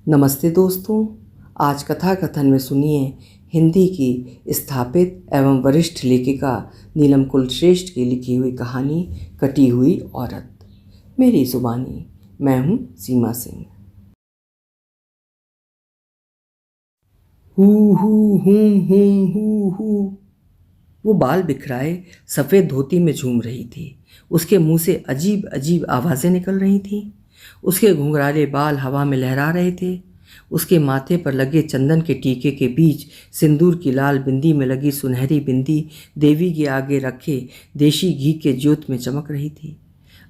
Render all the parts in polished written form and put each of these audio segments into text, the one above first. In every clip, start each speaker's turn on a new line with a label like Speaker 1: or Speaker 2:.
Speaker 1: नमस्ते दोस्तों। आज कथा कथन में सुनिए हिंदी की स्थापित एवं वरिष्ठ लेखिका नीलम कुलश्रेष्ठ की लिखी हुई कहानी कटी हुई औरत। मेरी जुबानी। मैं हूँ सीमा सिंह। हू हू हू। वो बाल बिखराए सफ़ेद धोती में झूम रही थी। उसके मुंह से अजीब अजीब आवाज़ें निकल रही थीं। उसके घुंघराले बाल हवा में लहरा रहे थे। उसके माथे पर लगे चंदन के टीके के बीच सिंदूर की लाल बिंदी में लगी सुनहरी बिंदी देवी के आगे रखे देशी घी के ज्योत में चमक रही थी।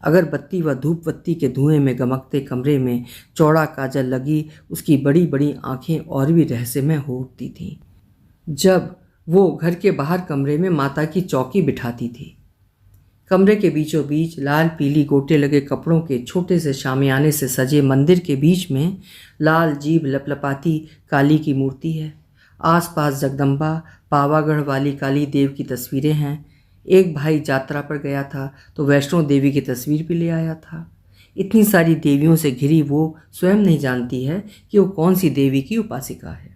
Speaker 1: अगरबत्ती व धूप बत्ती के धुएं में गमकते कमरे में चौड़ा काजल लगी उसकी बड़ी बड़ी आंखें और भी रहस्यमय हो उठती थीं। जब वो घर के बाहर कमरे में माता की चौकी बिठाती थी, कमरे के बीचों बीच लाल पीली गोटे लगे कपड़ों के छोटे से शामियाने से सजे मंदिर के बीच में लाल जीभ लपलपाती काली की मूर्ति है। आसपास जगदम्बा पावागढ़ वाली काली देव की तस्वीरें हैं। एक भाई यात्रा पर गया था तो वैष्णो देवी की तस्वीर भी ले आया था। इतनी सारी देवियों से घिरी वो स्वयं नहीं जानती है कि वो कौन सी देवी की उपासिका है।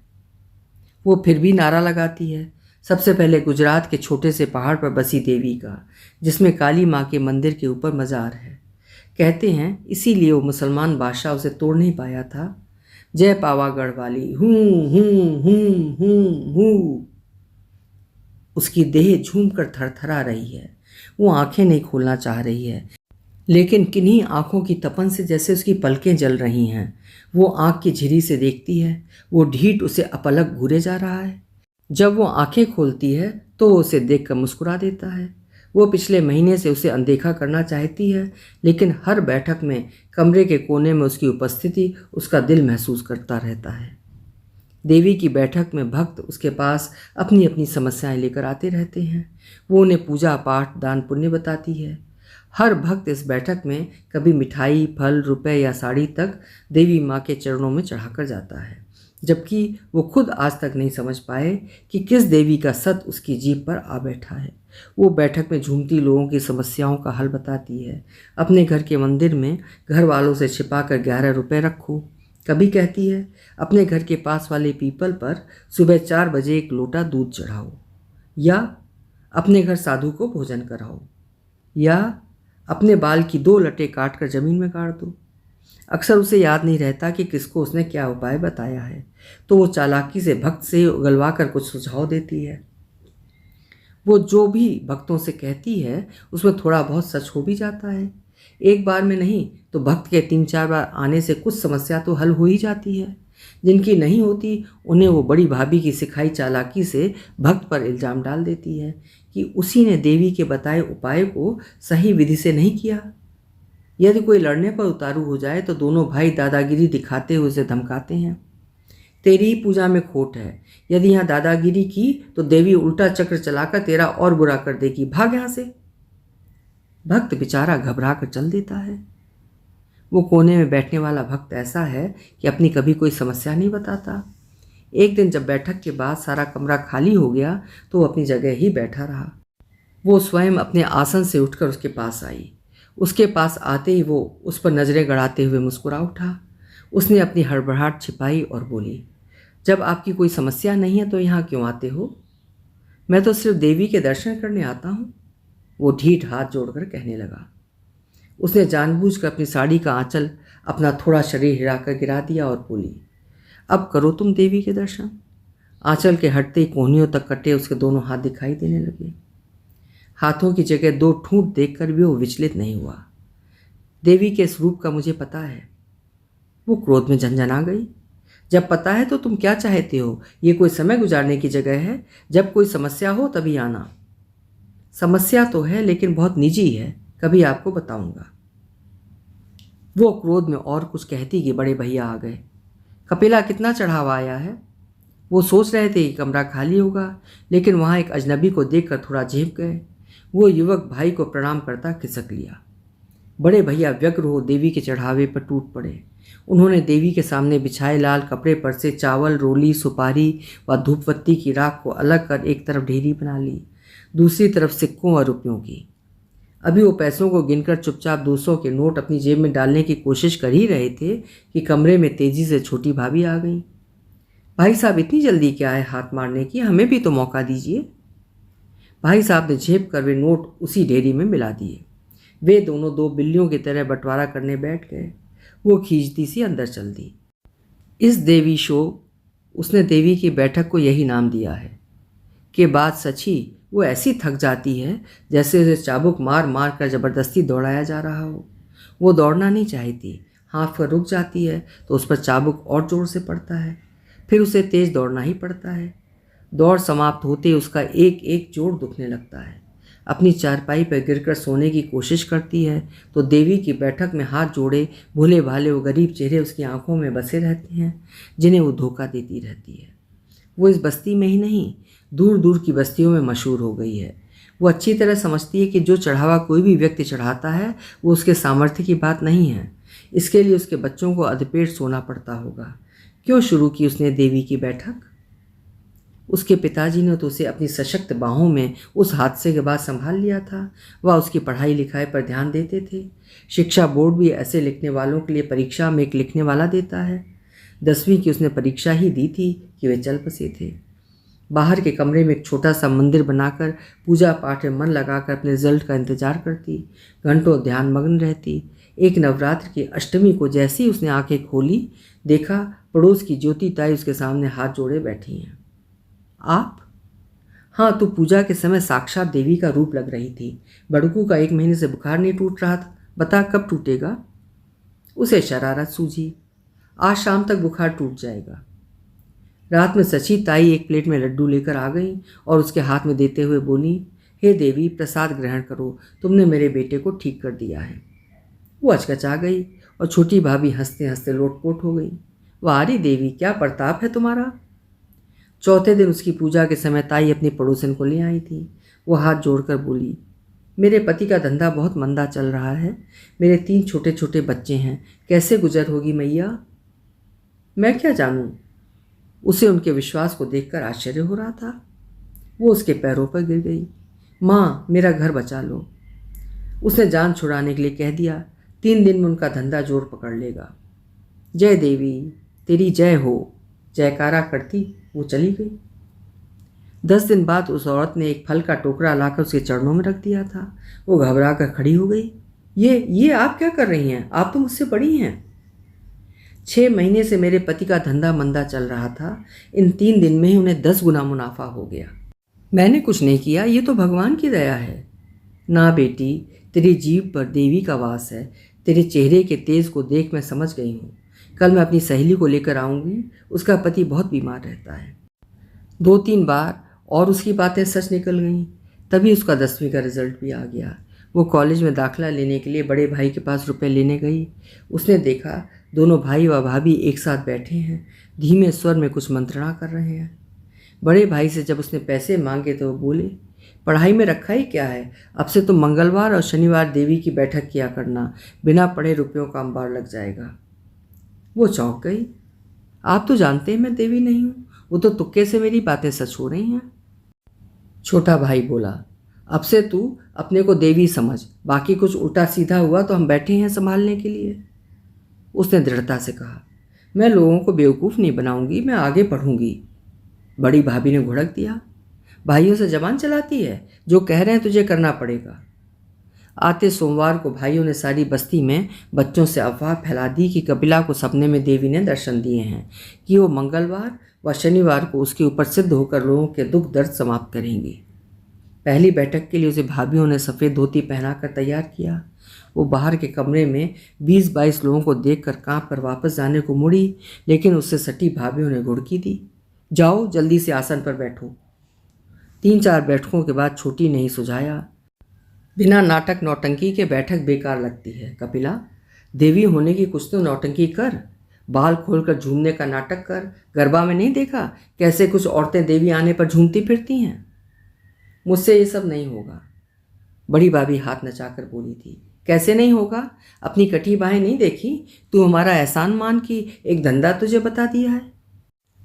Speaker 1: वो फिर भी नारा लगाती है, सबसे पहले गुजरात के छोटे से पहाड़ पर बसी देवी का, जिसमें काली माँ के मंदिर के ऊपर मज़ार है। कहते हैं इसीलिए वो मुसलमान बादशाह उसे तोड़ नहीं पाया था। जय पावागढ़ वाली हूँ हूँ हूँ हूँ हूँ। उसकी देह झूम कर थरथरा रही है। वो आंखें नहीं खोलना चाह रही है, लेकिन किन्हीं आंखों की तपन से जैसे उसकी पलकें जल रही हैं। वो आंख की झिरी से देखती है। वो ढीठ उसे अपलक घूरे जा रहा है। जब वो आंखें खोलती है तो वो उसे देखकर मुस्कुरा देता है। वो पिछले महीने से उसे अनदेखा करना चाहती है, लेकिन हर बैठक में कमरे के कोने में उसकी उपस्थिति उसका दिल महसूस करता रहता है। देवी की बैठक में भक्त उसके पास अपनी अपनी समस्याएं लेकर आते रहते हैं। वो उन्हें पूजा पाठ दान पुण्य बताती है। हर भक्त इस बैठक में कभी मिठाई फल रुपए या साड़ी तक देवी माँ के चरणों में चढ़ाकर जाता है, जबकि वो खुद आज तक नहीं समझ पाए कि किस देवी का सत उसकी जीभ पर आ बैठा है। वो बैठक में झूमती लोगों की समस्याओं का हल बताती है। अपने घर के मंदिर में घर वालों से छिपा कर 11 रुपये रखो। कभी कहती है अपने घर के पास वाले पीपल पर सुबह 4 बजे एक लोटा दूध चढ़ाओ, या अपने घर साधु को भोजन कराओ, या अपने बाल की 2 लटें काट कर जमीन में गाड़ दो। अक्सर उसे याद नहीं रहता कि किसको उसने क्या उपाय बताया है, तो वो चालाकी से भक्त से उगलवा कर कुछ सुझाव देती है। वो जो भी भक्तों से कहती है उसमें थोड़ा बहुत सच हो भी जाता है। एक बार में नहीं तो भक्त के 3-4 बार आने से कुछ समस्या तो हल हो ही जाती है। जिनकी नहीं होती उन्हें वो बड़ी भाभी की सिखाई चालाकी से भक्त पर इल्ज़ाम डाल देती है कि उसी ने देवी के बताए उपाय को सही विधि से नहीं किया। यदि कोई लड़ने पर उतारू हो जाए तो दोनों भाई दादागिरी दिखाते हुए उसे धमकाते हैं। तेरी ही पूजा में खोट है। यदि यहाँ दादागिरी की तो देवी उल्टा चक्र चलाकर तेरा और बुरा कर देगी, भाग यहाँ से। भक्त बेचारा घबरा कर चल देता है। वो कोने में बैठने वाला भक्त ऐसा है कि अपनी कभी कोई समस्या नहीं बताता। एक दिन जब बैठक के बाद सारा कमरा खाली हो गया तो वो अपनी जगह ही बैठा रहा। वो स्वयं अपने आसन से उठकर उसके पास आई। उसके पास आते ही वो उस पर नज़रें गड़ाते हुए मुस्कुरा उठा। उसने अपनी हड़बड़ाहट छिपाई और बोली, जब आपकी कोई समस्या नहीं है तो यहाँ क्यों आते हो? मैं तो सिर्फ देवी के दर्शन करने आता हूँ, वो ढीठ हाथ जोड़कर कहने लगा। उसने जानबूझकर अपनी साड़ी का आंचल अपना थोड़ा शरीर हिलाकर गिरा दिया और बोली, अब करो तुम देवी के दर्शन। आंचल के हटते ही कोहनियों तक कटे उसके दोनों हाथ दिखाई देने लगे। हाथों की जगह 2 ठूंठ देखकर भी वो विचलित नहीं हुआ। देवी के इस रूप का मुझे पता है। वो क्रोध में झंझना गई। जब पता है तो तुम क्या चाहते हो? ये कोई समय गुजारने की जगह है? जब कोई समस्या हो तभी आना। समस्या तो है लेकिन बहुत निजी है, कभी आपको बताऊंगा। वो क्रोध में और कुछ कहती कि बड़े भैया आ गए। कपिला कितना चढ़ावा आया है? वो सोच रहे थे कि कमरा खाली होगा, लेकिन वहाँ एक अजनबी को देखकर थोड़ा झेप गए। वो युवक भाई को प्रणाम करता खिसक लिया। बड़े भैया व्यग्र हो देवी के चढ़ावे पर टूट पड़े। उन्होंने देवी के सामने बिछाए लाल कपड़े पर से चावल रोली सुपारी व धूपबत्ती की राख को अलग कर एक तरफ ढेरी बना ली, दूसरी तरफ सिक्कों और रुपयों की। अभी वो पैसों को गिनकर चुपचाप 200 के नोट अपनी जेब में डालने की कोशिश कर ही रहे थे कि कमरे में तेजी से छोटी भाभी आ गई। भाई साहब, इतनी जल्दी क्या है हाथ मारने की, हमें भी तो मौका दीजिए। भाई साहब ने झेप कर वे नोट उसी ढेरी में मिला दिए। वे दोनों दो बिल्लियों की तरह बंटवारा करने बैठ गए। वो खींचती सी अंदर चल दी। इस देवी शो, उसने देवी की बैठक को यही नाम दिया है, के बाद सची वो ऐसी थक जाती है जैसे उसे चाबुक मार मार कर ज़बरदस्ती दौड़ाया जा रहा हो। वो दौड़ना नहीं चाहती, हाँफ कर रुक जाती है तो उस पर चाबुक और जोर से पड़ता है। फिर उसे तेज़ दौड़ना ही पड़ता है। दौड़ समाप्त होते ही उसका एक एक जोड़ दुखने लगता है। अपनी चारपाई पर गिरकर सोने की कोशिश करती है तो देवी की बैठक में हाथ जोड़े भोले भाले वो गरीब चेहरे उसकी आंखों में बसे रहते हैं, जिन्हें वो धोखा देती रहती है। वो इस बस्ती में ही नहीं, दूर दूर की बस्तियों में मशहूर हो गई है। वो अच्छी तरह समझती है कि जो चढ़ावा कोई भी व्यक्ति चढ़ाता है वो उसके सामर्थ्य की बात नहीं है। इसके लिए उसके बच्चों को अधपेट सोना पड़ता होगा। क्यों शुरू की उसने देवी की बैठक? उसके पिताजी ने तो उसे अपनी सशक्त बाहों में उस हादसे के बाद संभाल लिया था। वह उसकी पढ़ाई लिखाई पर ध्यान देते थे। शिक्षा बोर्ड भी ऐसे लिखने वालों के लिए परीक्षा में एक लिखने वाला देता है। 10वीं की उसने परीक्षा ही दी थी कि वे चल बसे थे। बाहर के कमरे में एक छोटा सा मंदिर बनाकर पूजा पाठ में मन लगाकर अपने रिजल्ट का इंतजार करती, घंटों ध्यान मग्न रहती। एक नवरात्र की अष्टमी को जैसे ही उसने आंखें खोली, देखा पड़ोस की ज्योति ताई उसके सामने हाथ जोड़े बैठी हैं। आप? हाँ, तो पूजा के समय साक्षात देवी का रूप लग रही थी। बड़कू का 1 महीने से बुखार नहीं टूट रहा था, बता कब टूटेगा? उसे शरारत सूझी, आज शाम तक बुखार टूट जाएगा। रात में सची ताई एक प्लेट में लड्डू लेकर आ गई और उसके हाथ में देते हुए बोली, हे देवी, प्रसाद ग्रहण करो, तुमने मेरे बेटे को ठीक कर दिया है। वो अचकचा गई और छोटी भाभी हंसते हंसते लोटपोट हो गई। वारी देवी, क्या प्रताप है तुम्हारा। चौथे दिन उसकी पूजा के समय ताई अपनी पड़ोसन को ले आई थी। वो हाथ जोड़कर बोली, मेरे पति का धंधा बहुत मंदा चल रहा है। मेरे 3 छोटे छोटे बच्चे हैं, कैसे गुजर होगी मैया। मैं क्या जानूं। उसे उनके विश्वास को देखकर आश्चर्य हो रहा था। वो उसके पैरों पर गिर गई। माँ, मेरा घर बचा लो। उसने जान छुड़ाने के लिए कह दिया, 3 दिन में उनका धंधा जोर पकड़ लेगा। जय देवी, तेरी जय हो। जयकारा करती वो चली गई। 10 दिन बाद उस औरत ने एक फल का टोकरा लाकर उसके चरणों में रख दिया था। वो घबरा कर खड़ी हो गई। ये आप क्या कर रही हैं? आप तो मुझसे बड़ी हैं। 6 महीने से मेरे पति का धंधा मंदा चल रहा था। इन 3 दिन में ही उन्हें 10 गुना मुनाफा हो गया। मैंने कुछ नहीं किया, ये तो भगवान की दया है। ना बेटी, तेरी जीभ पर देवी का वास है। तेरे चेहरे के तेज को देख मैं समझ गई हूँ। कल मैं अपनी सहेली को लेकर आऊँगी। उसका पति बहुत बीमार रहता है। 2-3 बार और उसकी बातें सच निकल गईं। तभी उसका 10वीं का रिजल्ट भी आ गया। वो कॉलेज में दाखिला लेने के लिए बड़े भाई के पास रुपए लेने गई। उसने देखा दोनों भाई व भाभी एक साथ बैठे हैं, धीमे स्वर में कुछ मंत्रणा कर रहे हैं। बड़े भाई से जब उसने पैसे मांगे तो वो बोले, पढ़ाई में रखा ही क्या है, अब से तुम मंगलवार और शनिवार देवी की बैठक किया करना, बिना पढ़े रुपयों का अंबार लग जाएगा। वो चौंक गई। आप तो जानते हैं मैं देवी नहीं हूँ, वो तो तुक्के से मेरी बातें सच हो रही हैं। छोटा भाई बोला, अब से तू अपने को देवी समझ, बाकी कुछ उल्टा सीधा हुआ तो हम बैठे हैं संभालने के लिए। उसने दृढ़ता से कहा, मैं लोगों को बेवकूफ़ नहीं बनाऊंगी, मैं आगे पढ़ूंगी। बड़ी भाभी ने घुड़क दिया, भाइयों से जबान चलाती है, जो कह रहे हैं तुझे करना पड़ेगा। आते सोमवार को भाइयों ने सारी बस्ती में बच्चों से अफवाह फैला दी कि कपिला को सपने में देवी ने दर्शन दिए हैं कि वो मंगलवार व शनिवार को उसके ऊपर सिद्ध होकर लोगों के दुख दर्द समाप्त करेंगी। पहली बैठक के लिए उसे भाभियों ने सफ़ेद धोती पहनाकर तैयार किया। वो बाहर के कमरे में 20-22 लोगों को देखकर कांप कर वापस जाने को मुड़ी, लेकिन उससे सटी भाभियों ने घुड़की दी, जाओ जल्दी से आसन पर बैठो। 3-4 बैठकों के बाद छोटी ने ही सुझाया, बिना नाटक नौटंकी के बैठक बेकार लगती है। कपिला, देवी होने की कुछ तो नौटंकी कर, बाल खोलकर झूमने का नाटक कर। गरबा में नहीं देखा कैसे कुछ औरतें देवी आने पर झूमती फिरती हैं? मुझसे ये सब नहीं होगा। बड़ी भाभी हाथ नचाकर बोली थी, कैसे नहीं होगा? अपनी कटी बाहें नहीं देखी? तू हमारा एहसान मान कि एक धंधा तुझे बता दिया है।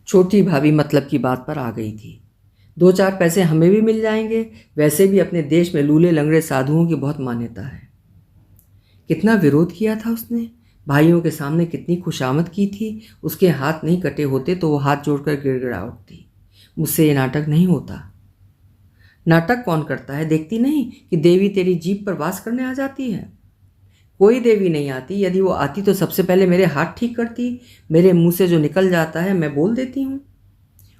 Speaker 1: छोटी भाभी मतलब की बात पर आ गई थी। दो चार पैसे हमें भी मिल जाएंगे। वैसे भी अपने देश में लूले लंगड़े साधुओं की बहुत मान्यता है। कितना विरोध किया था उसने, भाइयों के सामने कितनी खुशामद की थी। उसके हाथ नहीं कटे होते तो वो हाथ जोड़कर गिड़गिड़ा उठती, मुझसे ये नाटक नहीं होता। नाटक कौन करता है, देखती नहीं कि देवी तेरी जीभ पर वास करने आ जाती है? कोई देवी नहीं आती। यदि वो आती तो सबसे पहले मेरे हाथ ठीक करती। मेरे मुंह से जो निकल जाता है मैं बोल देती हूँ,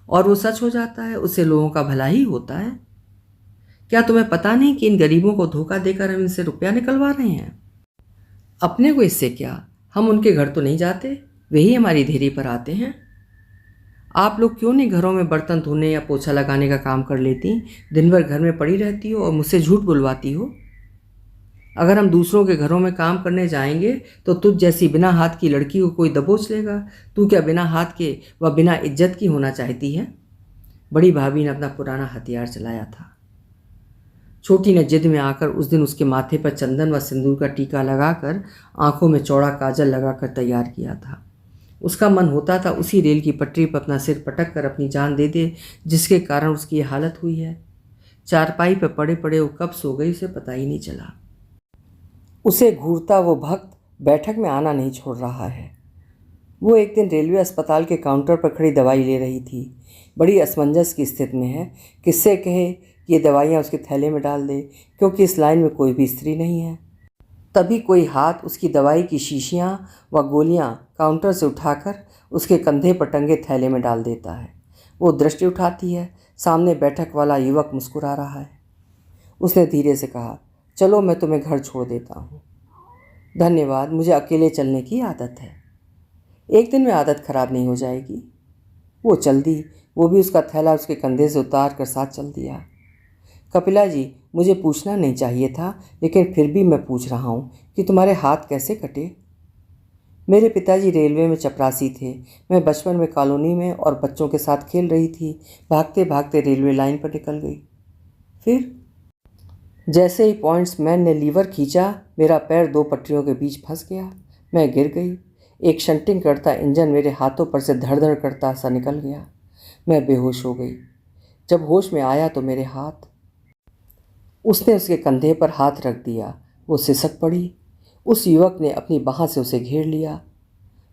Speaker 1: और वो सच हो जाता है। उससे लोगों का भला ही होता है। क्या तुम्हें पता नहीं कि इन गरीबों को धोखा देकर हम इनसे रुपया निकलवा रहे हैं? अपने को इससे क्या, हम उनके घर तो नहीं जाते, वही हमारी धेरी पर आते हैं। आप लोग क्यों नहीं घरों में बर्तन धोने या पोछा लगाने का काम कर लेती? दिन भर घर में पड़ी रहती हो और मुझसे झूठ बुलवाती हो। अगर हम दूसरों के घरों में काम करने जाएंगे तो तुझ जैसी बिना हाथ की लड़की को कोई दबोच लेगा। तू क्या बिना हाथ के व बिना इज्जत की होना चाहती है? बड़ी भाभी ने अपना पुराना हथियार चलाया था। छोटी ने जिद में आकर उस दिन उसके माथे पर चंदन व सिंदूर का टीका लगाकर आंखों में चौड़ा काजल लगाकर तैयार किया था। उसका मन होता था उसी रेल की पटरी पर अपना सिर पटक कर अपनी जान दे दे, जिसके कारण उसकी ये हालत हुई है। चारपाई पर पड़े पड़े वो कब सो गई उसे पता ही नहीं चला। उसे घूरता वो भक्त बैठक में आना नहीं छोड़ रहा है। वो एक दिन रेलवे अस्पताल के काउंटर पर खड़ी दवाई ले रही थी। बड़ी असमंजस की स्थिति में है। किससे कहे कि ये दवाइयाँ उसके थैले में डाल दे, क्योंकि इस लाइन में कोई भी स्त्री नहीं है। तभी कोई हाथ उसकी दवाई की शीशियाँ व गोलियाँ काउंटर से उठाकर उसके कंधे पर टंगे थैले में डाल देता है। वो दृष्टि उठाती है, सामने बैठक वाला युवक मुस्कुरा रहा है। उसने धीरे से कहा, चलो मैं तुम्हें घर छोड़ देता हूँ। धन्यवाद, मुझे अकेले चलने की आदत है। एक दिन में आदत खराब नहीं हो जाएगी। वो चल दी। वो भी उसका थैला उसके कंधे से उतार कर साथ चल दिया। कपिला जी, मुझे पूछना नहीं चाहिए था, लेकिन फिर भी मैं पूछ रहा हूँ कि तुम्हारे हाथ कैसे कटे? मेरे पिताजी रेलवे में चपरासी थे। मैं बचपन में कॉलोनी में और बच्चों के साथ खेल रही थी। भागते भागते रेलवे लाइन पर निकल गई। फिर जैसे ही पॉइंट्समैन ने लीवर खींचा, मेरा पैर दो पटरियों के बीच फंस गया। मैं गिर गई। एक शंटिंग करता इंजन मेरे हाथों पर से धड़ धड़ करता सा निकल गया। मैं बेहोश हो गई। जब होश में आया तो मेरे हाथ। उसने उसके कंधे पर हाथ रख दिया। वो सिसक पड़ी। उस युवक ने अपनी बाह से उसे घेर लिया।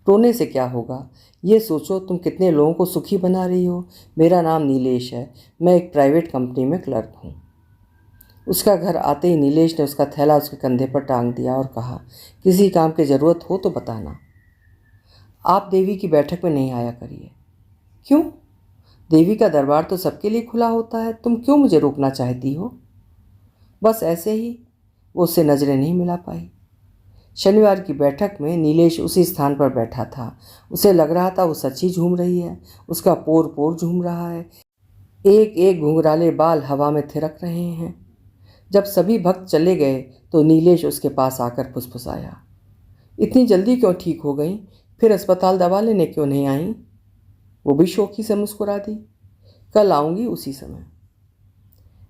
Speaker 1: रोने से क्या होगा? ये सोचो तुम कितने लोगों को सुखी बना रही हो। मेरा नाम नीलेश है। मैं एक प्राइवेट कंपनी में क्लर्क हूँ। उसका घर आते ही नीलेश ने उसका थैला उसके कंधे पर टांग दिया और कहा, किसी काम की ज़रूरत हो तो बताना। आप देवी की बैठक में नहीं आया करिए। क्यों? देवी का दरबार तो सबके लिए खुला होता है। तुम क्यों मुझे रोकना चाहती हो? बस ऐसे ही। वो उससे नज़रें नहीं मिला पाई। शनिवार की बैठक में नीलेश उसी स्थान पर बैठा था। उसे लग रहा था वो सच्ची झूम रही है। उसका पोर पोर झूम रहा है। एक एक घुंघराले बाल हवा में थिरक रहे हैं। जब सभी भक्त चले गए तो नीलेश उसके पास आकर फुसफुसाया, इतनी जल्दी क्यों ठीक हो गई? फिर अस्पताल दवा लेने क्यों नहीं आई? वो भी शौकी से मुस्कुरा दी, कल आऊँगी उसी समय।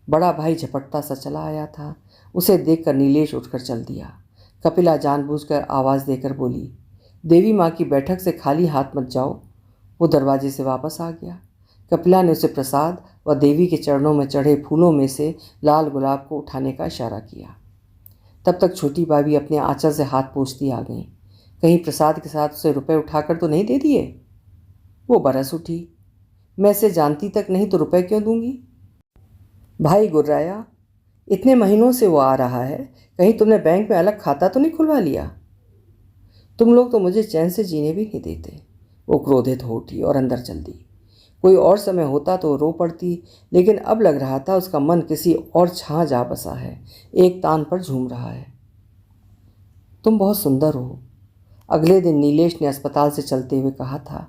Speaker 1: बड़ा भाई झपटता सा चला आया था। उसे देखकर नीलेश उठकर चल दिया। कपिला जानबूझकर आवाज़ देकर बोली, देवी माँ की बैठक से खाली हाथ मत जाओ। वो दरवाजे से वापस आ गया। कपिला ने उसे प्रसाद व देवी के चरणों में चढ़े फूलों में से लाल गुलाब को उठाने का इशारा किया। तब तक छोटी भाभी अपने आंचल से हाथ पोंछती आ गई। कहीं प्रसाद के साथ उसे रुपए उठाकर तो नहीं दे दिए? वो बरस उठी, मैं इसे जानती तक नहीं तो रुपए क्यों दूंगी? भाई गुर्राया, इतने महीनों से वो आ रहा है, कहीं तुमने बैंक में अलग खाता तो नहीं खुलवा लिया? तुम लोग तो मुझे चैन से जीने भी नहीं देते। वो क्रोधित हो उठी और अंदर चल दी। कोई और समय होता तो रो पड़ती, लेकिन अब लग रहा था उसका मन किसी और छां जा बसा है, एक तान पर झूम रहा है। तुम बहुत सुंदर हो, अगले दिन नीलेश ने अस्पताल से चलते हुए कहा था।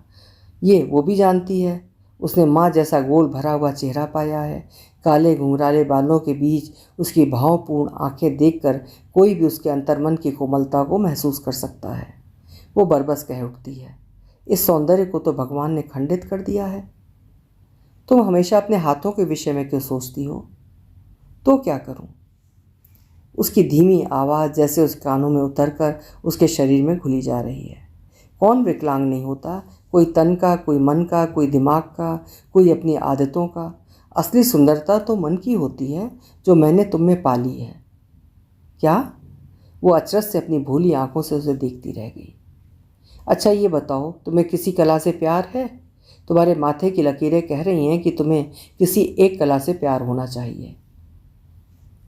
Speaker 1: ये वो भी जानती है। उसने माँ जैसा गोल भरा हुआ चेहरा पाया है। काले घुंघराले बालों के बीच उसकी भावपूर्ण आंखें देखकर कोई भी उसके अंतर्मन की कोमलता को महसूस कर सकता है। वो बरबस कह उठती है, इस सौंदर्य को तो भगवान ने खंडित कर दिया है। तुम हमेशा अपने हाथों के विषय में क्यों सोचती हो? तो क्या करूं? उसकी धीमी आवाज़ जैसे उस कानों में उतरकर उसके शरीर में घुली जा रही है। कौन विकलांग नहीं होता? कोई तन का, कोई मन का, कोई दिमाग का, कोई अपनी आदतों का। असली सुंदरता तो मन की होती है, जो मैंने तुम में पाली है। क्या? वो अचरज से अपनी भोली आंखों से उसे देखती रह गई। अच्छा ये बताओ, तुम्हें किसी कला से प्यार है? तुम्हारे माथे की लकीरें कह रही हैं कि तुम्हें किसी एक कला से प्यार होना चाहिए।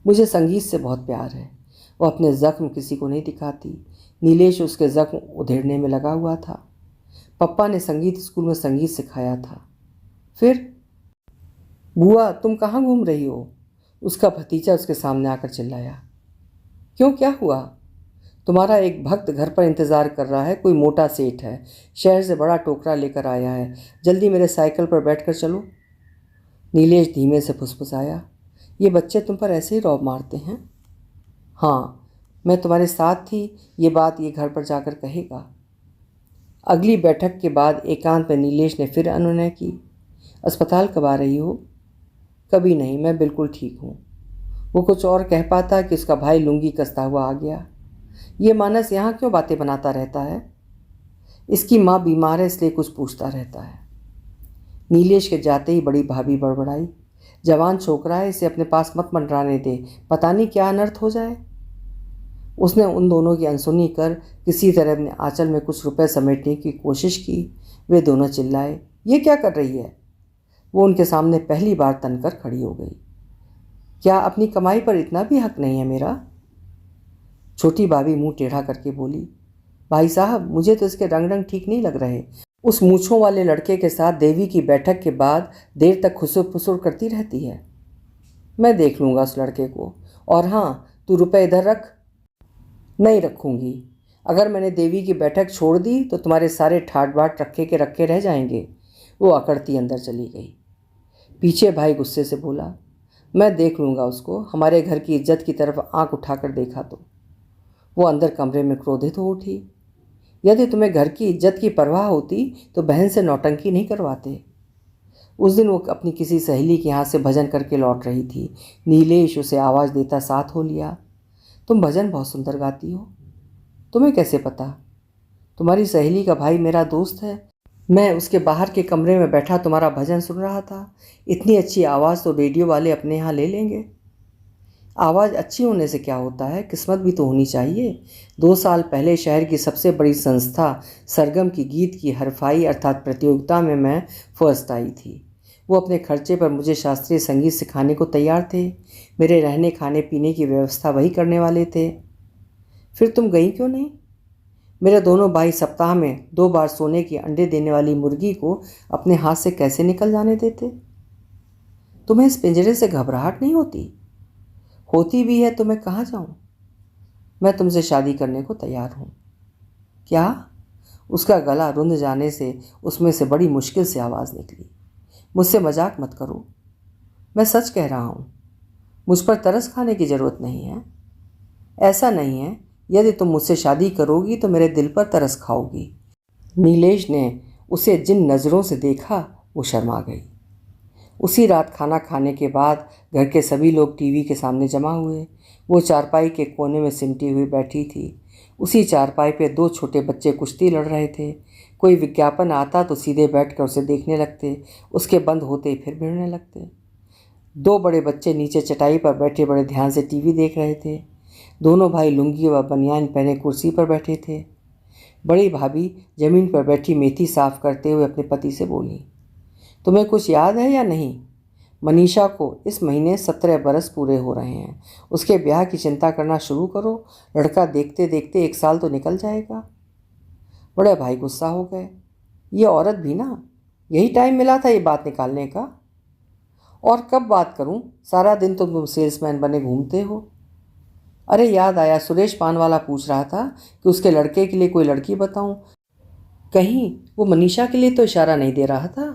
Speaker 1: मुझे संगीत से बहुत प्यार है। वो अपने ज़ख्म किसी को नहीं दिखाती। नीलेश उसके ज़ख्म उधेड़ने में लगा हुआ था। पप्पा ने संगीत स्कूल में संगीत सिखाया था। फिर? बुआ तुम कहाँ घूम रही हो? उसका भतीजा उसके सामने आकर चिल्लाया। क्यों, क्या हुआ? तुम्हारा एक भक्त घर पर इंतज़ार कर रहा है। कोई मोटा सेठ है, शहर से बड़ा टोकरा लेकर आया है। जल्दी मेरे साइकिल पर बैठकर चलो। नीलेश धीमे से फुसफुसाया। ये बच्चे तुम पर ऐसे ही रौब मारते हैं? हाँ, मैं तुम्हारे साथ थी। ये बात ये घर पर जाकर कहेगा। अगली बैठक के बाद एकांत में नीलेश ने फिर अनुनय की। अस्पताल कब आ रही हो? कभी नहीं, मैं बिल्कुल ठीक हूँ। वो कुछ और कह पाता कि उसका भाई लुंगी कसता हुआ आ गया। ये मानस यहाँ क्यों बातें बनाता रहता है? इसकी माँ बीमार है, इसलिए कुछ पूछता रहता है। नीलेश के जाते ही बड़ी भाभी बड़बड़ाई। जवान छोकरा है, इसे अपने पास मत मंडराने दे, पता नहीं क्या अनर्थ हो जाए। उसने उन दोनों की अनसुनी कर किसी तरह अपने आंचल में कुछ रुपए समेटने की कोशिश की। वे दोनों चिल्लाए, ये क्या कर रही है? वो उनके सामने पहली बार तनकर खड़ी हो गई। क्या अपनी कमाई पर इतना भी हक नहीं है मेरा? छोटी भाभी मुंह टेढ़ा करके बोली, भाई साहब मुझे तो इसके रंग ठीक नहीं लग रहे। उस मूछों वाले लड़के के साथ देवी की बैठक के बाद देर तक खुसुर फुसुर करती रहती है। मैं देख लूँगा उस लड़के को। और हाँ, तू रुपए इधर रख। नहीं रखूँगी। अगर मैंने देवी की बैठक छोड़ दी तो तुम्हारे सारे ठाट बाट रखे के रखे रह जाएंगे। वो अकड़ती अंदर चली गई। पीछे भाई गुस्से से बोला, मैं देख लूँगा उसको। हमारे घर की इज्जत की तरफ आंख उठाकर देखा तो। वो अंदर कमरे में क्रोधित हो उठी। यदि तुम्हें घर की इज्जत की परवाह होती तो बहन से नौटंकी नहीं करवाते। उस दिन वो अपनी किसी सहेली के यहाँ से भजन करके लौट रही थी। नीलेश उसे आवाज़ देता साथ हो लिया, तुम भजन बहुत सुंदर गाती हो। तुम्हें कैसे पता? तुम्हारी सहेली का भाई मेरा दोस्त है। मैं उसके बाहर के कमरे में बैठा तुम्हारा भजन सुन रहा था। इतनी अच्छी आवाज़ तो रेडियो वाले अपने यहाँ ले लेंगे। आवाज़ अच्छी होने से क्या होता है, किस्मत भी तो होनी चाहिए। 2 साल पहले शहर की सबसे बड़ी संस्था सरगम की गीत की हरफाई अर्थात प्रतियोगिता में मैं फर्स्ट आई थी। वो अपने खर्चे पर मुझे शास्त्रीय संगीत सिखाने को तैयार थे। मेरे रहने खाने पीने की व्यवस्था वही करने वाले थे। फिर तुम गई क्यों नहीं? मेरे दोनों भाई सप्ताह में 2 बार सोने की अंडे देने वाली मुर्गी को अपने हाथ से कैसे निकल जाने देते? तुम्हें इस पिंजरे से घबराहट नहीं होती? होती भी है तो मैं कहाँ जाऊँ? मैं तुमसे शादी करने को तैयार हूँ। क्या? उसका गला रुंध जाने से उसमें से बड़ी मुश्किल से आवाज़ निकली। मुझसे मजाक मत करो, मैं सच कह रहा हूँ। मुझ पर तरस खाने की ज़रूरत नहीं है। ऐसा नहीं है, यदि तुम मुझसे शादी करोगी तो मेरे दिल पर तरस खाओगी। नीलेश ने उसे जिन नज़रों से देखा वो शर्मा गई। उसी रात खाना खाने के बाद घर के सभी लोग टीवी के सामने जमा हुए। वो चारपाई के कोने में सिमटी हुई बैठी थी। उसी चारपाई पे 2 छोटे बच्चे कुश्ती लड़ रहे थे। कोई विज्ञापन आता तो सीधे बैठकर उसे देखने लगते, उसके बंद होते ही फिर भिड़ने लगते। 2 बड़े बच्चे नीचे चटाई पर बैठे बड़े ध्यान से टीवी देख रहे थे। दोनों भाई लुंगी व बनियान पहने कुर्सी पर बैठे थे। बड़ी भाभी जमीन पर बैठी मेथी साफ करते हुए अपने पति से बोली, तुम्हें कुछ याद है या नहीं? मनीषा को इस महीने 17 बरस पूरे हो रहे हैं। उसके ब्याह की चिंता करना शुरू करो। लड़का देखते देखते 1 साल तो निकल जाएगा। बड़े भाई गुस्सा हो गए। ये औरत भी ना, यही टाइम मिला था ये बात निकालने का। और कब बात करूं? सारा दिन तो तुम सेल्समैन बने घूमते हो। अरे याद आया, सुरेश पान वाला पूछ रहा था कि उसके लड़के के लिए कोई लड़की बताऊं। कहीं वो मनीषा के लिए तो इशारा नहीं दे रहा था?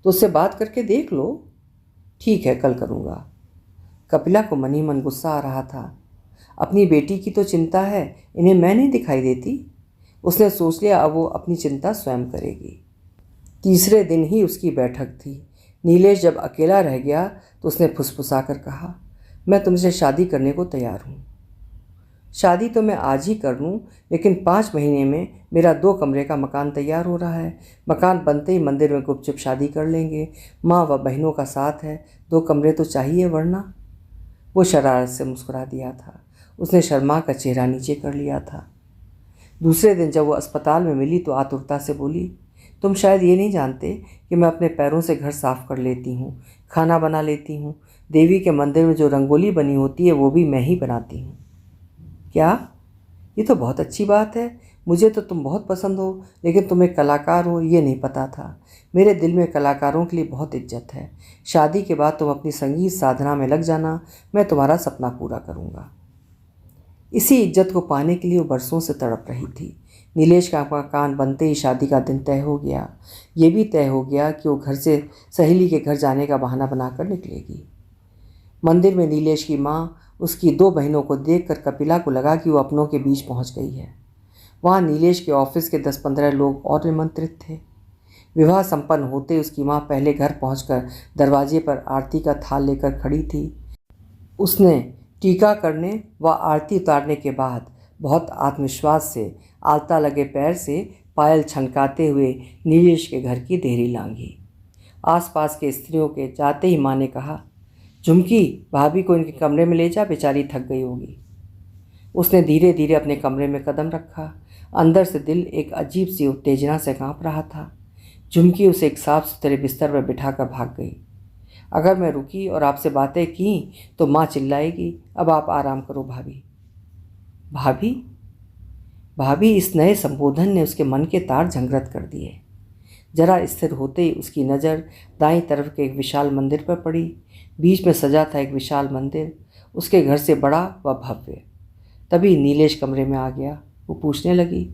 Speaker 1: तो उससे बात करके देख लो। ठीक है, कल करूँगा। कपिला को मन ही मन गुस्सा आ रहा था। अपनी बेटी की तो चिंता है, इन्हें मैं नहीं दिखाई देती। उसने सोच लिया अब वो अपनी चिंता स्वयं करेगी। तीसरे दिन ही उसकी बैठक थी। नीलेश जब अकेला रह गया तो उसने फुसफुसा कर कहा, मैं तुमसे शादी करने को तैयार हूँ। शादी तो मैं आज ही कर लूँ, लेकिन 5 महीने में मेरा 2 कमरे का मकान तैयार हो रहा है। मकान बनते ही मंदिर में गुपचुप शादी कर लेंगे। माँ व बहनों का साथ है, 2 कमरे तो चाहिए वरना। वो शरारत से मुस्कुरा दिया था। उसने शर्मा का चेहरा नीचे कर लिया था। दूसरे दिन जब वो अस्पताल में मिली तो आतुरता से बोली, तुम शायद ये नहीं जानते कि मैं अपने पैरों से घर साफ कर लेती हूँ, खाना बना लेती हूँ। देवी के मंदिर में जो रंगोली बनी होती है वो भी मैं ही बनाती हूँ। क्या? ये तो बहुत अच्छी बात है। मुझे तो तुम बहुत पसंद हो, लेकिन तुम एक कलाकार हो ये नहीं पता था। मेरे दिल में कलाकारों के लिए बहुत इज्जत है। शादी के बाद तुम अपनी संगीत साधना में लग जाना, मैं तुम्हारा सपना पूरा करूँगा। इसी इज्जत को पाने के लिए वो बरसों से तड़प रही थी। नीलेश का मकान बनते ही शादी का दिन तय हो गया। ये भी तय हो गया कि वो घर से सहेली के घर जाने का बहाना बनाकर निकलेगी। मंदिर में नीलेश की माँ उसकी 2 बहनों को देखकर कपिला को लगा कि वो अपनों के बीच पहुंच गई है। वहाँ नीलेश के ऑफिस के 10-15 लोग और निमंत्रित थे। विवाह संपन्न होते उसकी माँ पहले घर पहुंचकर दरवाजे पर आरती का थाल लेकर खड़ी थी। उसने टीका करने व आरती उतारने के बाद बहुत आत्मविश्वास से आलता लगे पैर से पायल छनकाते हुए नीलेश के घर की देहरी लांघी। आसपास के स्त्रियों के जाते ही माँ ने कहा, झुमकी, भाभी को इनके कमरे में ले जा, बेचारी थक गई होगी। उसने धीरे धीरे अपने कमरे में कदम रखा। अंदर से दिल एक अजीब सी उत्तेजना से कांप रहा था। झुमकी उसे एक साफ सुथरे बिस्तर पर बिठाकर भाग गई। अगर मैं रुकी और आपसे बातें की तो माँ चिल्लाएगी, अब आप आराम करो भाभी। भाभी? भाभी, इस नए संबोधन ने उसके मन के तार झंझट कर दिए। जरा स्थिर होते ही उसकी नज़र दाईं तरफ के एक विशाल मंदिर पर पड़ी। बीच में सजा था एक विशाल मंदिर, उसके घर से बड़ा व भव्य। तभी नीलेश कमरे में आ गया। वो पूछने लगी,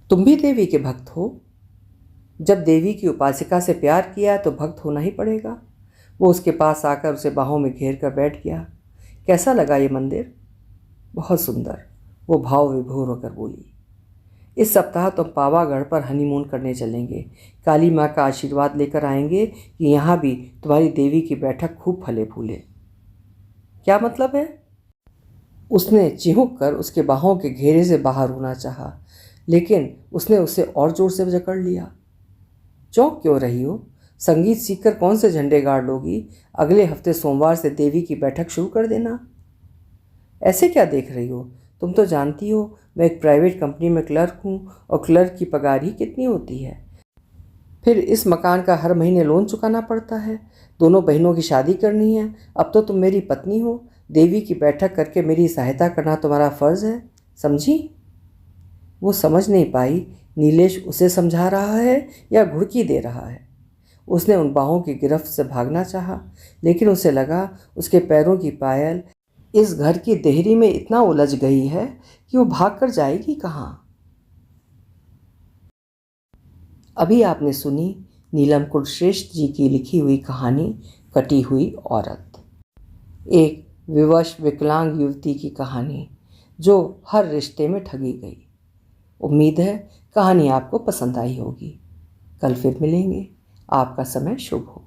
Speaker 1: तुम भी देवी के भक्त हो? जब देवी की उपासिका से प्यार किया तो भक्त होना ही पड़ेगा। वो उसके पास आकर उसे बाहों में घेर कर बैठ गया। कैसा लगा ये मंदिर? बहुत सुंदर, वो भाव विभोर होकर बोली। इस सप्ताह तुम पावागढ़ पर हनीमून करने चलेंगे। काली माँ का आशीर्वाद लेकर आएंगे कि यहाँ भी तुम्हारी देवी की बैठक खूब फले फूले। क्या मतलब है? उसने चिहुक कर उसके बाहों के घेरे से बाहर होना चाहा, लेकिन उसने उसे और जोर से जकड़ लिया। चौंक क्यों रही हो? संगीत सीखकर कौन से झंडे गाड़ लोगी? अगले हफ्ते सोमवार से देवी की बैठक शुरू कर देना। ऐसे क्या देख रही हो? तुम तो जानती हो मैं एक प्राइवेट कंपनी में क्लर्क हूँ और क्लर्क की पगार ही कितनी होती है। फिर इस मकान का हर महीने लोन चुकाना पड़ता है। दोनों बहनों की शादी करनी है। अब तो तुम मेरी पत्नी हो। देवी की बैठक करके मेरी सहायता करना तुम्हारा फ़र्ज़ है, समझी? वो समझ नहीं पाई नीलेश उसे समझा रहा है या घुड़की दे रहा है। उसने उन बाहों की गिरफ्त से भागना चाहा, लेकिन उसे लगा उसके पैरों की पायल इस घर की देहरी में इतना उलझ गई है कि वो भागकर जाएगी कहाँ। अभी आपने सुनी नीलम कुलश्रेष्ठ जी की लिखी हुई कहानी कटी हुई औरत। एक विवश विकलांग युवती की कहानी जो हर रिश्ते में ठगी गई। उम्मीद है कहानी आपको पसंद आई होगी। कल फिर मिलेंगे। आपका समय शुभ हो।